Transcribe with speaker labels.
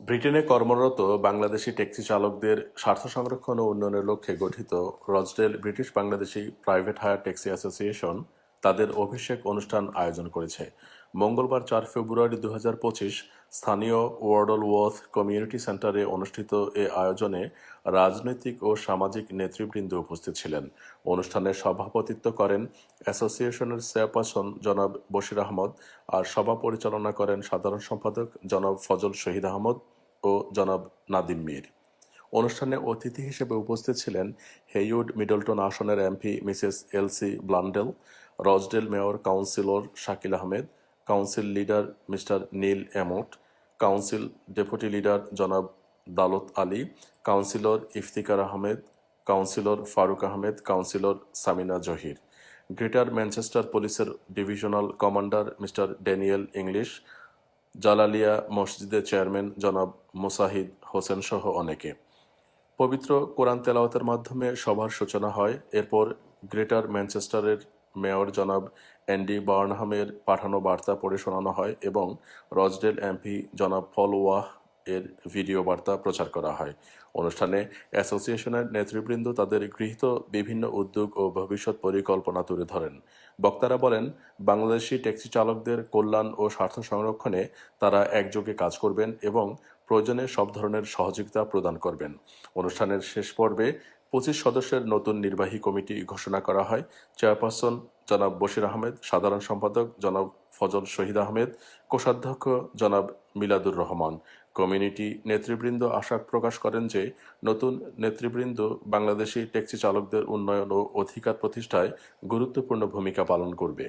Speaker 1: ব্রিটেনে কর্মরত বাংলাদেশি ট্যাক্সি চালকদের স্বার্থ সংরক্ষণ ও উন্নয়নের লক্ষ্যে গঠিত Rochdale British Bangladeshi private hire taxi association তাদের অভিষেক অনুষ্ঠান আয়োজন করেছে। মঙ্গলবার 4 ফেব্রুয়ারি 2025 স্থানীয় ওয়ার্ডলওয়ার্থ কমিউনিটি সেন্টারে অনুষ্ঠিত এ আয়োজনে রাজনৈতিক ও সামাজিক নেতৃবৃন্দ উপস্থিত ছিলেন। অনুষ্ঠানে সভাপতিত্ব করেন অ্যাসোসিয়েশনের চেয়ারপারসন জনাব বশির আহমদ, আর সভা পরিচালনা করেন সাধারণ সম্পাদক জনাব ফজল শহীদ আহমদ ও জনাব নাদিম মীর। অনুষ্ঠানে অতিথি হিসেবে উপস্থিত ছিলেন হেইউড মিডলটন আসনের MP Mrs Elsie Blundell, Rochdale mayor councillor Shakil Ahmed, council leader mister Neil Emmott, council deputy leader জনাব Daulat Ali, councillor Iftikhar Ahmed, councillor Faruk Ahmed, councillor Samina Zahir, Greater Manchester পুলিশের divisional commander mister Daniel English, Jalalia মসজিদের চেয়ারম্যান জনাব মুসাহিদ হোসেন সহ অনেকে। পবিত্র কোরআন তেলাওয়াতের মাধ্যমে সভার সূচনা হয়। এরপর গ্রেটার ম্যানচেস্টারের মেয়র জনাব অ্যান্ডি বার্নহামের পাঠানো বার্তা পড়ে শোনানো হয় এবং রজডেল এমপি জনাব পল ওয়াহ এর ভিডিও বার্তা প্রচার করা হয়। অনুষ্ঠানে অ্যাসোসিয়েশনের নেতৃবৃন্দ তাদের গৃহীত বিভিন্ন উদ্যোগ ও ভবিষ্যৎ পরিকল্পনা তুলে ধরেন। বক্তারা বলেন, বাংলাদেশি ট্যাক্সি চালকদের কল্যাণ ও স্বার্থ সংরক্ষণে তারা একযোগে কাজ করবেন এবং প্রয়োজনে সব ধরনের সহযোগিতা প্রদান করবেন। অনুষ্ঠানের শেষ পর্বে 25 সদস্যের নতুন নির্বাহী কমিটি ঘোষণা করা হয়। চেয়ারপারসন জনাব বশির আহমেদ, সাধারণ সম্পাদক জনাব ফজল শহীদ আহমেদ, কোষাধ্যক্ষ জনাব মিলাদুর রহমান। কমিউনিটি নেতৃবৃন্দ আশা প্রকাশ করেন যে নতুন নেতৃবৃন্দ বাংলাদেশি ট্যাক্সি চালকদের উন্নয়ন ও অধিকার প্রতিষ্ঠায় গুরুত্বপূর্ণ ভূমিকা পালন করবে।